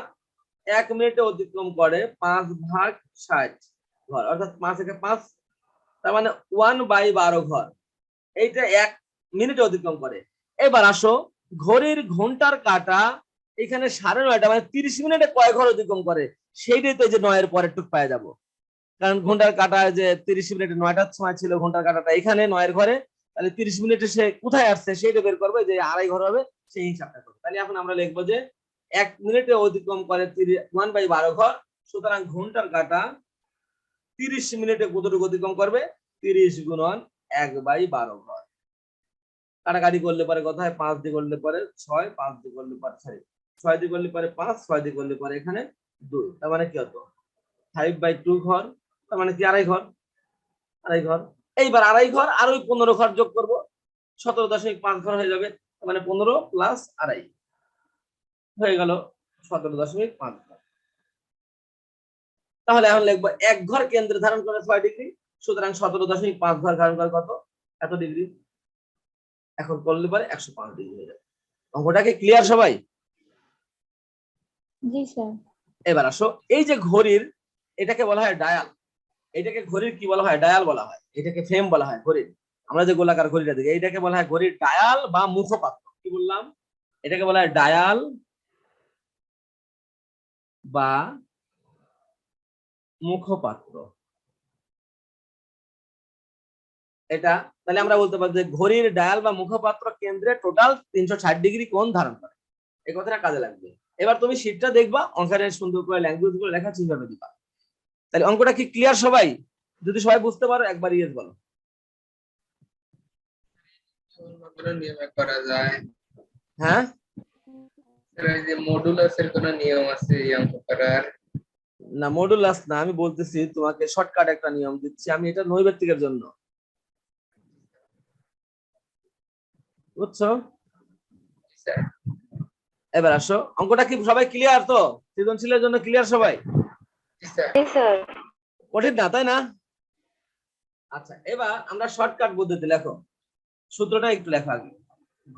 1 মিনিটে অতিক্রম করে 5 ভাগ 60 ঘর, অর্থাৎ 5 থেকে 5, তার মানে 1/12 ঘর। এইটা 1 মিনিটে অতিক্রম করে। এবার আসো, ঘড়ির ঘন্টার কাঁটা এখানে 9:30, মানে 30 মিনিটে কয় ঘর অতিক্রম করে, সেইটাই তো যে 9 এর পরের টুক পাওয়া যাবো। কারণ ঘন্টার কাঁটা যে 30 মিনিটে 9টার সময় ছিল ঘন্টার কাঁটাটা এখানে 9 এর ঘরে, তাহলে 30 মিনিটে সে কোথায় আসছে সেইটা বের করবে, যে 2.5 ঘর হবে সেই হিসাবটা করবে। তাহলে এখন আমরা লিখবো যে 1 মিনিটে অতিক্রম করে 1/12 ঘর। সুতরাং ঘন্টার কাঁটা 30 মিনিটে কতটুকু অতিক্রম করবে, 30 গুণন 1/12 ঘর। কাটাকাটি করলে পরে কথা হয়, 5 দিয়ে করলে পরে 6, 5 দিয়ে করলে পরে 6 দিয়ে করলে পরে 5, 6 দিয়ে করলে পরে এখানে 2, তার মানে কি হতো 5/2 ঘর, তার মানে কি 2.5 ঘর, 2.5 ঘর। এইবার 2.5 ঘর আর ওই 15 ঘর যোগ করবো, 17.5 ঘর হয়ে যাবে, মানে 15 প্লাস 2.5 হয়ে গেল 17.5 ঘর। তাহলে এখন লিখবো এক ঘর কেন্দ্রে ধারণ করে 6 ডিগ্রি, সুতরাং 17.5 ঘর ধারণ করে কত, এত ডিগ্রি। এখন করলে পরে 105 ডিগ্রি হয়ে যাবে। অঙ্কটাকে ক্লিয়ার সবাই? জি স্যার। এবার আসো, এই যে ঘড়ির, এটাকে বলা হয় ডায়াল। এটাকে ঘড়ির কি বলা হয়, ডায়াল বলা হয়। এটাকে ফ্রেম বলা হয় ঘড়ির, আমরা যে গোলাকার ঘড়িটা দেখি এইটাকে বলা হয় ঘড়ির ডায়াল বা মুখপাত্র। কি বললাম, এটাকে বলা হয় ডায়াল বা মুখপাত্র। এটা তাহলে আমরা বলতে পারি যে ঘড়ির ডায়াল বা মুখপাত্র কেন্দ্রে টোটাল 360 ডিগ্রি কোণ ধারণ করে। এই কথাটা কাজে লাগবে। এবার তুমি শীটটা দেখবা, অঙ্কের সুন্দর করে ল্যাঙ্গুয়েজ গুলো লেখা চিন্তা দিবা। তাহলে অঙ্কটা কি ক্লিয়ার সবাই? যদি সবাই বুঝতে পারো একবার ইয়েস বলো। কোনো নিয়মে করা যায়? হ্যাঁ, স্যার ওই যে মডুলাসের কোনো নিয়ম আছে এই অঙ্ক করার? না মডুলাস না, আমি বলতেছি তোমাকে শর্টকাট একটা নিয়ম দিচ্ছি, আমি এটা নৈর্ব্যক্তিকের জন্য, বুঝছো? জি স্যার। এবার আসো, অঙ্কটা কি সবাই ক্লিয়ার তো? সৃজনশীলের জন্য ক্লিয়ার সবাই? জি স্যার। জি স্যার। কঠিন না তাই না? আচ্ছা, এবার আমরা শর্টকাট পদ্ধতি লেখো, সূত্রটা একটু লেখা আগে।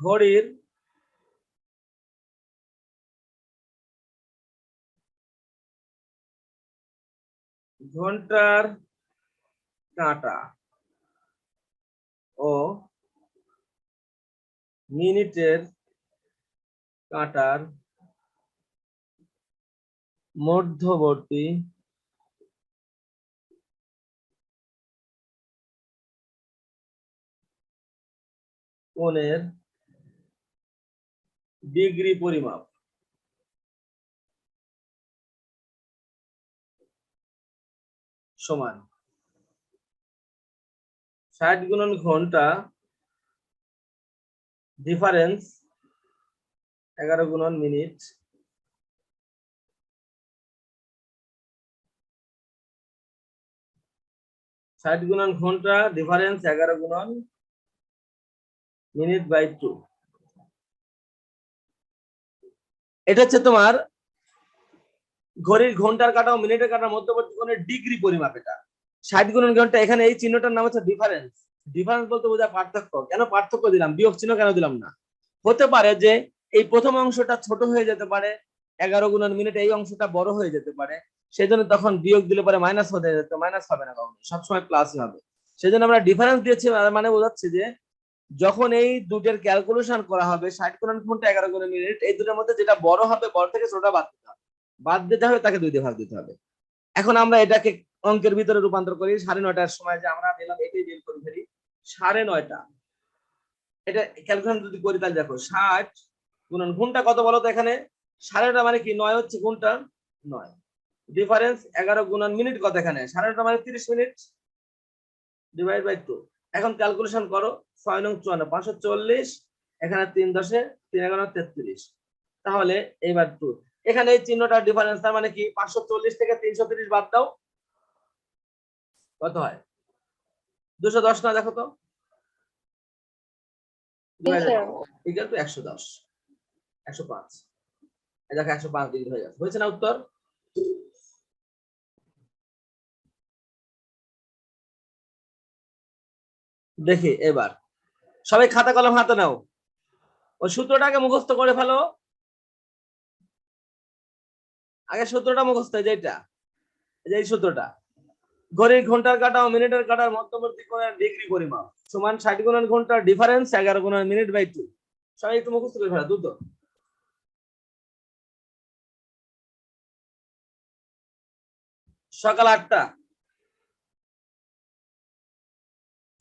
ঘড়ির ঘন্টার কাঁটা ও মিনিটের কাঁটার মধ্যবর্তী কোণের ডিগ্রি পরিমাপ সমান 60 গুণন ঘন্টা ডিফারেন্স 11 গুণন মিনিট 60 গুণন ঘন্টা ডিফারেন্স 11 গুণন মিনিট বাই 2। এটা হচ্ছে তোমার ঘড়ির ঘন্টার কাঁটা ও মিনিটের কাঁটার মধ্যবর্তী কোণের ডিগ্রি পরিমাপ। এটা 60 গুণন ঘন্টা, এখানে এই চিহ্নটার নাম হচ্ছে ডিফারেন্স। ডিফারেন্স বলতে বোঝায় পার্থক্য। কেন পার্থক্য দিলাম, বিয়োগ চিহ্ন কেন দিলাম না? হতে পারে যে এই প্রথম অংশটা ছোট হয়ে যেতে পারে, 11 গুণন মিনিট, এই অংশটা বড় হয়ে যেতে পারে, সেই জন্য তখন বিয়োগ দিলে পরে মাইনাস হতে যেত, মাইনাস হবে না কখনো, সবসময় প্লাসই হবে। সেই জন্য আমরা ডিফারেন্স দিয়েছি, মানে বোঝাচ্ছি যে যখন এই দুটের ক্যালকুলেশন করা হবে 60 গুণন ঘন্টা 11 গুণন মিনিট, এই দুটোর মধ্যে যেটা বড় হবে, বড় থেকে ছোটটা বাদ দিতে হবে, বাদ দিতে হবে, তাকে 2 দিয়ে ভাগ দিতে হবে। এখন আমরা এটাকে অঙ্কের ভিতরে রূপান্তর করি। 9:30টার সময় যে আমরা পেলাম, এটাই বের করে ফেলি। 9:30, এটা ক্যালকুলেশন যদি করি তাহলে দেখো 60 গুণন ঘন্টা কত বলো তো? এখানে 9:30 মানে কি, 9 হচ্ছে ঘন্টা, 9 ডিফারেন্স 11 গুণন মিনিট কত? এখানে 9:30 মানে 30 মিনিট, ডিভাইড বাই 2। এখন ক্যালকুলেশন করো, 6 নং 54, 540, এখানে 3 10 3 11 33। তাহলে এবার 2, এখানে এই চিহ্নটা ডিফারেন্স, তার মানে কি 540 থেকে 330 বাদ দাও, কত হয়? 210 না? দেখো তো, ইকুয়াল টু 110, 105। এই দেখো 105 ডিগ্রি হয়ে যাচ্ছে, হয়েছে না উত্তর? দেখি এবার সবাই খাতা কলম হাতে নাও, ওই সূত্রটাকে মুখস্থ করে ফেলো। আগে সূত্রটা মুখস্থ, যেটা এই সূত্রটা, ঘড়ির ঘন্টার কাঁটা ও মিনিটের কাঁটার মধ্যবর্তী কোণের ডিগ্রি পরিমাপ সমান 60 গুণন ঘন্টার ডিফারেন্স 11 গুণন মিনিট বাই 2। সবাই একটু মুখস্থ করে ফেলো দ্রুত। সকাল 8টা,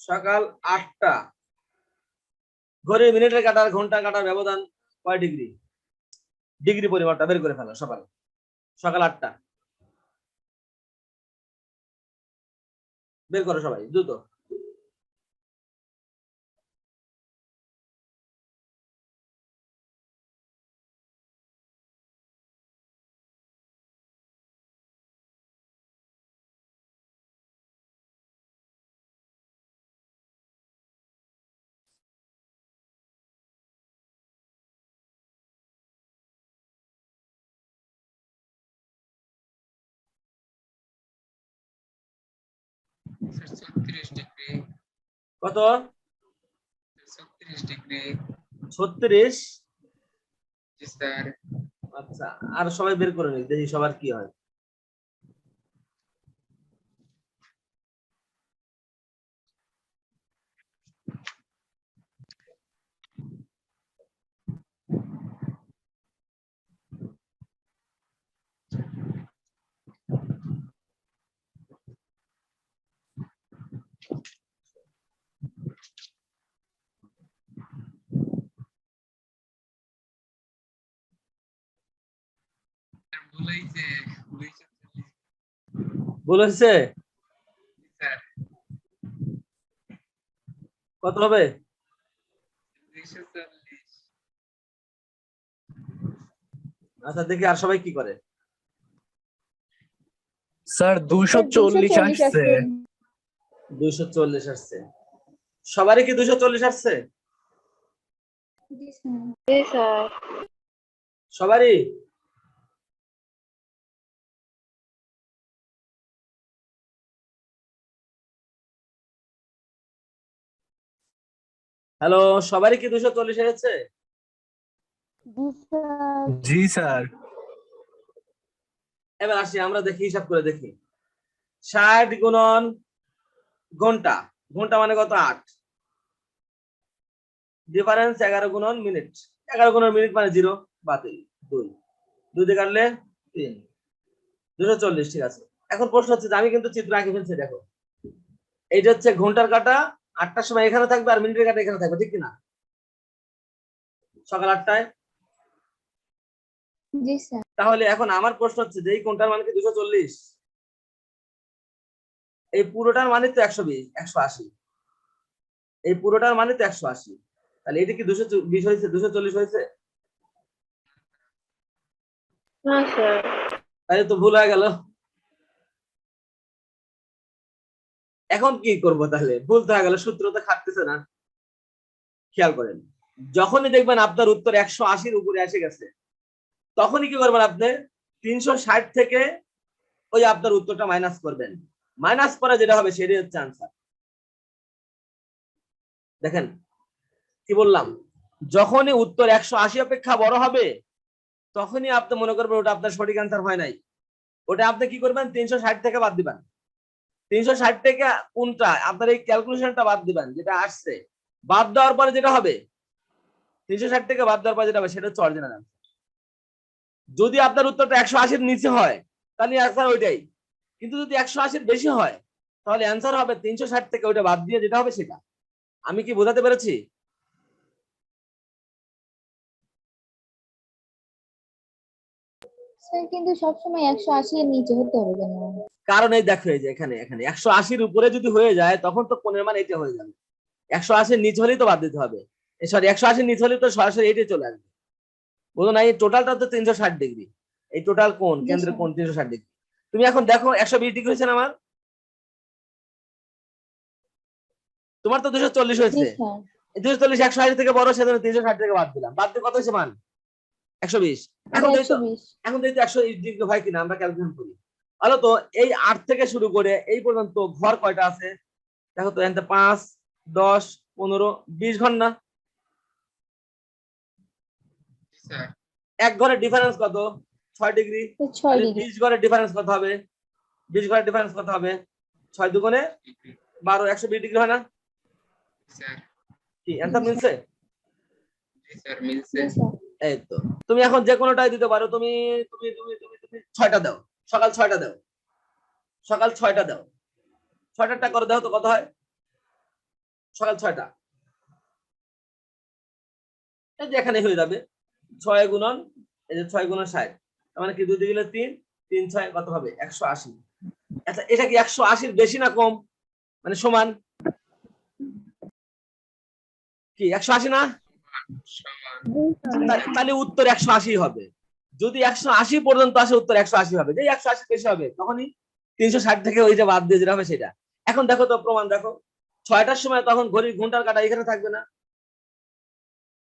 সকাল 8টা, ঘড়ির মিনিটের কাঁটার ঘন্টার কাঁটার ব্যবধান কয় ডিগ্রি? ডিগ্রি পরিমাপটা বের করে ফেলো। সকাল সকাল 8টা, বের করো সবাই দ্রুত। Sir 36 degree. কত? 36 ডিগ্রি। 36। জি স্যার। আচ্ছা, আর সবাই বের করে নিক, দেখি সবার কি হয়। ভুলাইছে, বলেছে স্যার। কত হবে? 240 আচ্ছা দেখি আর সবাই কি করে। স্যার 240 আসছে। 240 আসছে। সবারই কি 240 আসছে? জি স্যার। জি স্যার। সবারই? হ্যালো, সবারই কি 240 এসেছে? জি স্যার। এবার আসি আমরা দেখি, হিসাব করে দেখি। 60 গুণন ঘন্টা, ঘন্টা মানে কত? 8। ডিফারেন্স 11 গুণন মিনিট, 11 গুণন মিনিট মানে 0, বাতিল। 2 2 দিয়ে কাটলে 3, 240। ঠিক আছে, এখন প্রশ্ন হচ্ছে যে আমি কিন্তু চিত্র আঁকে ফেলছি, দেখো এইটা হচ্ছে ঘন্টার কাটা 8টার সময় এখানে থাকবে আর মিনিটের কাটা এখানে থাকবে, ঠিক কিনা? সকাল 8টায়। জি স্যার। তাহলে এখন আমার প্রশ্ন হচ্ছে যে এই কোণটার মানে কি 240? এই পুরোটার মানে তো 120, 180। এই পুরোটার মানে তো 180। তাহলে এটা কি 220 হয়েছে, 240 হয়েছে? না স্যার। তাহলে তো ভুল হয়ে গেল। এখন কি করব? তাহলে ভুল তো হয়ে গেল, সূত্র তো খাটতেছে না। খেয়াল করেন, যখনই দেখবেন আপনার উত্তর 180-র উপরে এসে গেছে, তখনই কি করবেন? আপনি 360 থেকে ওই আপনার উত্তরটা মাইনাস করবেন। মাইনাস করে যেটা হবে সেটাই হচ্ছে আনসার। দেখেন কি বললাম, যখনই উত্তর 180 অপেক্ষা বড় হবে, তখনই আপনি মনে করবেন ওটা আপনার সঠিক আনসার হয় নাই। ওটা আপনি কি করবেন? 360 থেকে বাদ দিবেন। 360 থেকে কোনটা আপনার এই ক্যালকুলেশনটা বাদ দিবেন, যেটা আসছে। বাদ দেওয়ার পরে যেটা হবে, 360 থেকে বাদ দেওয়ার পরে যেটা হবে সেটা হচ্ছে অরিজিনাল আনসার। যদি আপনার উত্তরটা 180-র নিচে হয় তাহলে আনসার ওইটাই, কিন্তু যদি 180-র বেশি হয় তাহলে অ্যান্সার হবে 360 থেকে ওইটা বাদ দিয়ে যেটা হবে সেটা। আমি কি বোঝাতে পেরেছি? স্যার কিন্তু সবসময় 180 এর নিচে হতে হবে কেন? কারণ এই দেখো, এই যে এখানে এখানে 180-র উপরে যদি হয়ে যায় তখন তো কোণের মান এটা হয়ে যাবে। 180-র নিচে হলেই তো বাদ দিতে হবে, সরি 180-র নিচে হলে তো সরাসরি এইটাই চলে আসবে। বুঝো না? এই টোটালটা তো 360 ডিগ্রি, এই টোটাল কোণ, জি কেন্দ্রের স্যার। কোণ 360 ডিগ্রি। তুমি এখন দেখো 120 ডিগ্রি হয়েছে না আমার? তোমার তো 240 জি হয়েছে। স্যার। 240 180 থেকে বড়, সেজন্য 360 থেকে বাদ দিলাম। বাদ দিয়ে কত হয়েছে মান? 120। এখন দেখো তো, 120। এখন দেখো 120 ডিগ্রি হয় কিনা, আমরা ক্যালকুলেশন করি। হলো তো, এই 8 থেকে শুরু করে এই পর্যন্ত ঘর কয়টা আছে দেখো তো। এখানে 5, 10, 15, 20 ঘর না? স্যার এক ঘরের ডিফারেন্স কত? 6 ডিগ্রি। 6 তাহলে ডিগ্রি। 20 ঘরের ডিফারেন্স কত হবে? 20 ঘরের ডিফারেন্স কত হবে? 6 দুগুণে 12, 120 ডিগ্রি হয় না? স্যার কি অ্যান্সার মিলছে? জি স্যার মিলছে। জি স্যার। এই তো, তুমি এখন যে কোনোটাই দিতে পারো। তুমি তুমি তুমি তুমি তুমি 6টা দাও, সকাল 6টা দাও, সকাল 6টা দাও। 6টারটা করে দাও তো কত হয়? সকাল 6টা, এই যে এখানে হয়ে যাবে 6 গুণন, এই যে 6 গুণন 60, তার মানে কি 2 দিয়ে গেলে 3, 3 6 কত হবে? 180। আচ্ছা এটা কি 180-র বেশি না কম, মানে সমান? কি 180 না? সমান। তাহলে উত্তর 180 হবে। যদি 180 পর্যন্ত আসে উত্তর 180 হবে। যেই 180 বেশি হবে তখনই 360 থেকে ওই যে বাদ দিয়ে যেটা হবে সেটা। এখন দেখো তো প্রমাণ দেখো, 6টার সময় তখন ঘড়ির ঘন্টার কাঁটা এখানে থাকবে না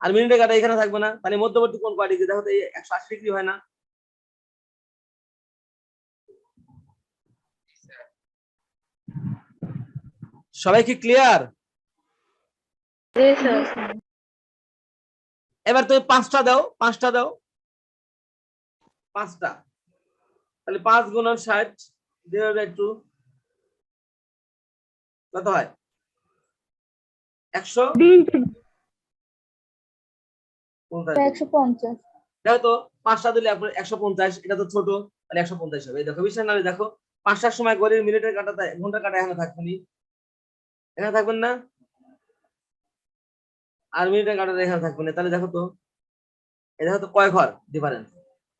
আর মিনিটের কাঁটা এখানে থাকবে না, তাহলে মধ্যবর্তী কোণ কয় ডিগ্রি? দেখো তো এই 180 ডিগ্রি হয় না? সবাই কি ক্লিয়ার? জি জি স্যার। স্যার। এবার তুমি 5টা দাও, 5টা দাও, 5টা। তাহলে 5 গুণন 60 ডিভাইডেড বাই 2 কত হয়? 100 150। দেখো তো 5টা দিলে আপনার 150, এটা তো ছোট, তাহলে 150 হবে। এই দেখো বিষয় না, দেখো 5টার সময় ঘড়ির মিনিটের কাঁটাটা ঘন্টার কাঁটা এখানে থাকবে নি, এখানে থাকবেন না, আর মিনিটের কাঁটাটা এখানে থাকবে না। তাহলে দেখো তো, এই দেখো তো কয় ঘর ডিফারেন্স?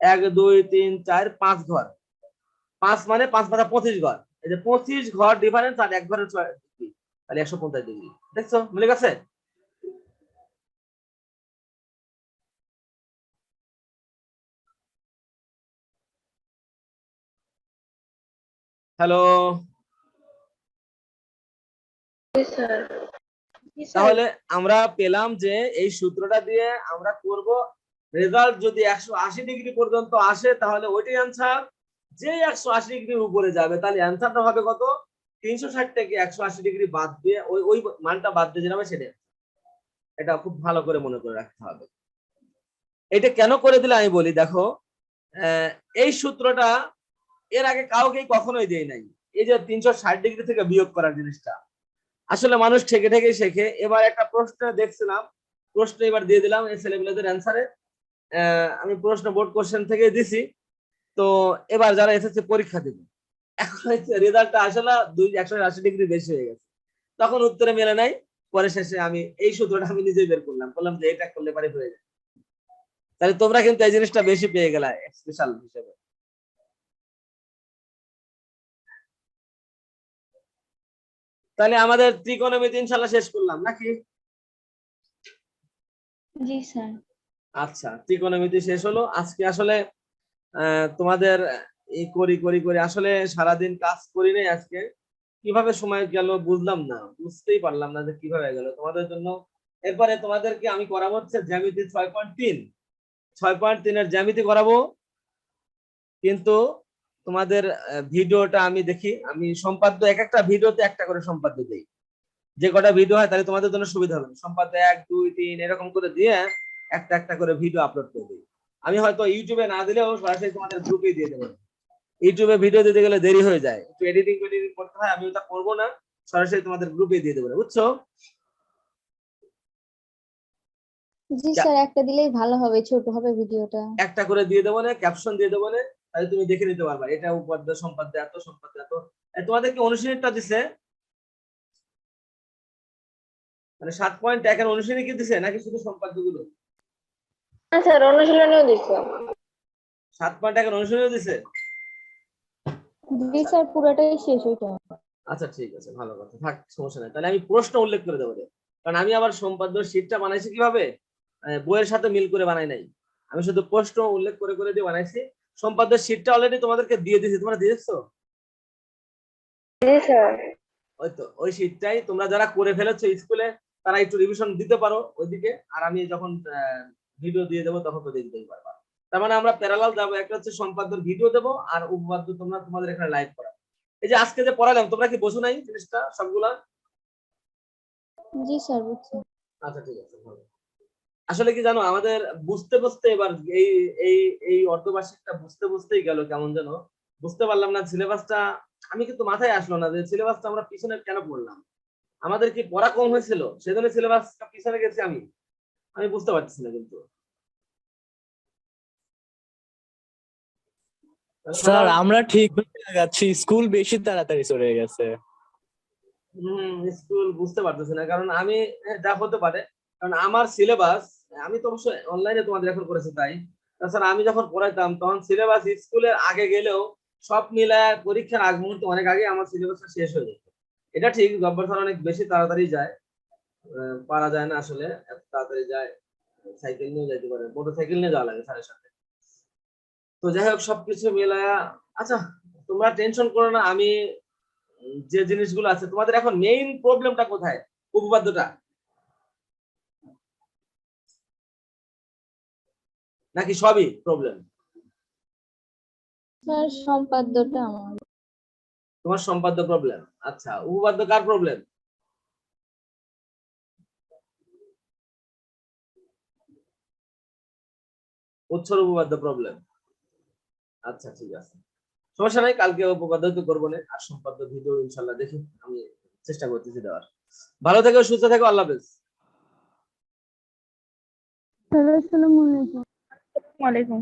1 2 3 4 5 ঘর। 5 মানে 5 পাতা 25 ঘর। এই যে 25 ঘর ডিফারেন্স আর এক ঘরের 6 ডিগ্রি, তাহলে 150 ডিগ্রি। দেখছো মিলে গেছে? হ্যালো, জি স্যার। তাহলে আমরা পেলাম যে এই সূত্রটা দিয়ে আমরা করব রেজাল্ট যদি 180 ডিগ্রি পর্যন্ত আসে তাহলে ওইটাই অ্যান্সার। যে 180 ডিগ্রির উপরে যাবে তাহলে অ্যান্সারটা হবে কত? 360 থেকে 180 ডিগ্রি বাদ দিয়ে ওই ওই মানটা বাদ দিয়ে যাবে সেটা। এটা খুব ভালো করে মনে করে রাখতে হবে। এটা কেন করে দিলে আমি বলি, দেখো এই সূত্রটা এর আগে কাউকেই কখনোই দেই নাই। এই যে 360 ডিগ্রি থেকে বিয়োগ করার জিনিসটা আসলে মানুষ ঠেকে ঠেকে শেখে। এবার একটা প্রশ্ন দেখছিলাম, প্রশ্ন এবার দিয়ে দিলাম এই ছেলেমেয়েদের অ্যান্সারে। আমি প্রশ্ন বোর্ড কোশ্চেন থেকে দিছি। তো এবার যারা এসএসসি পরীক্ষা দিবে এখন রেজাল্টটা আসলে 180 ডিগ্রি বেশি হয়ে গেছে, তখন উত্তরে মেলে নাই। পরে শেষে আমি এই সূত্রটা আমি নিজেই বের করলাম, বললাম যে এটা করলে পারে হয়ে যায়। তাহলে তোমরা কিন্তু এই জিনিসটা বেশি পেয়ে গেলা স্পেশাল হিসেবে। তাহলে আমাদের ত্রিকোণমিতি ইনশাল্লাহ শেষ করলাম নাকি? জি স্যার। আচ্ছা, ত্রিকোণমিতি শেষ হলো আজকে। আসলে তোমাদের এই করি করি করে আসলে সারাদিন কাজ করি নাই আজকে। কিভাবে সময় গেল বুঝলাম না, বুঝতেই পারলাম না যে কিভাবে গেল তোমাদের জন্য। এরপরে তোমাদেরকে আমি করাবো হচ্ছে জ্যামিতি 6.3। 6.3 জ্যামিতি করাবো, কিন্তু তোমাদের ভিডিওটা আমি দেখি, আমি সম্পাদ্য এক একটা ভিডিওতে একটা করে সম্পাদ্য দিই। যে কটা ভিডিও হয় তাহলে তোমাদের জন্য সুবিধা হবে। সম্পাদ্য 1 2 3 এরকম করে দিয়ে একটা একটা করে ভিডিও আপলোড করে দিই। আমি হয়তো ইউটিউবে না দিলেও সরাসরি তোমাদের গ্রুপে দিয়ে দেবো। ইউটিউবে ভিডিও দিতে গেলে দেরি হয়ে যায়, একটু এডিটিং করতে হয়, আমি ওটা করবো না, সরাসরি তোমাদের গ্রুপে দিয়ে দেবো, বুঝছো? জি স্যার, একটা দিলেই ভালো হবে, ছোট হবে ভিডিওটা। একটা করে দিয়ে দেবো না, ক্যাপশন দিয়ে দেবো না, তাহলে তুমি দেখে নিতে পারবা এটা উপাদ্য সম্পাদ্য এত সম্পাদ্য এত। তোমাদেরকে অনুশীলনটা দিছে মানে 7.1 এর অনুশীলনী কি দিছে নাকি শুধু সম্পাদ্য গুলো? হ্যাঁ স্যার, অনুশীলনেও দিচ্ছে। 7.1 এর অনুশীলনী দিছে? জি স্যার, পুরোটাই শেষ ওইটা। আচ্ছা ঠিক আছে, ভালো কথা, থাক সমস্যা নাই। তাহলে আমি প্রশ্ন উল্লেখ করে দেবো, কারণ আমি আবার সম্পাদ্য শীটটা বানাইছি কিভাবে, বইয়ের সাথে মিল করে বানাই নাই। আমি শুধু প্রশ্ন উল্লেখ করে করে দিয়ে বানাইছি। সম্পাদ্য শীটটা অলরেডি তোমাদেরকে দিয়ে দিয়েছি, তোমরা দিয়েছো? জি স্যার। ওই তো ওই শীটটাই তোমরা যারা করে ফেলেছো স্কুলে তারা একটু রিভিশন দিতে পারো ওইদিকে, আর আমি যখন ভিডিও দিয়ে দেবো তখন তো দেখতেই পারবা। তার মানে আমরা প্যারালাল যাবো, একটা হচ্ছে সম্পাদ্যর ভিডিও দেবো আর উপপাদ্য তোমরা তোমাদের এখানে লাইভ করা। এই যে আজকে যে পড়ালাম তোমরা কি বোঝো নাই জিনিসটা সবগুলা? জি স্যার, বুঝছি। আচ্ছা ঠিক আছে, ভালো। আসলে কি জানো, আমাদের বুঝতে বুঝতে এবার এই এই এই অর্ধবার্ষিকটা বুঝতে বুঝতেই গেল কেমন যেন, বুঝতে পারলাম না সিলেবাসটা। আমি কিন্তু মাথায় আসলো না যে সিলেবাসটা আমরা পিছনে কেন পড়লাম। আমাদের কি পড়া কম হয়েছিল সেজন্য সিলেবাসটা পিছনে গেছি? আমি আমি বুঝতে পারছি না কিন্তু। স্যার আমরা ঠিক যাচ্ছি, স্কুল বেশি তাড়াতাড়ি চলে গেছে। স্কুল বুঝতে পারতেছি না, কারণ আমি যা হতে পারে, কারণ আমার সিলেবাস, আমি তো অবশ্যই অনলাইনে তোমাদের এখন করেছি তাই। তাছাড়া আমি যখন পড়াইতাম তখন সিলেবাস স্কুলের আগে গেলেও সব মিলায় পরীক্ষার আগ মুহূর্তে অনেক আগে আমার সিলেবাসটা শেষ হয়ে যেত। এটা ঠিক, জব্বর স্যার অনেক বেশি তাড়াতাড়ি যায়, পারা যায় না আসলে এত তাড়াতাড়ি যায়। সাইকেল নিয়ে যাইতে পারে, মোটর সাইকেল নিয়ে যাওয়া লাগে স্যারের সাথে। তো যাই হোক সবকিছু মিলায়া, আচ্ছা তোমরা টেনশন করো না। আমি যে জিনিসগুলো আছে, তোমাদের এখন মেইন প্রবলেমটা কোথায়? উপপাদ্যটা নাকি সবই প্রবলেম? স্যার, সম্পাদ্যটা আমার। তোমার সম্পাদ্য প্রবলেম। আচ্ছা, উপপাদ্য কার প্রবলেম? উৎসর উপপাদ্য প্রবলেম। আচ্ছা ঠিক আছে, সমস্যা নাই, কালকে উপপাদ্য তো করবো না, আর সম্পাদ্য ভিডিও ইনশাল্লাহ দেখি, আমি চেষ্টা করতেছি দেওয়ার। ভালো থেকো, সুস্থ থেকো, আল্লাহ হাফেজ। আসসালামু আলাইকুম।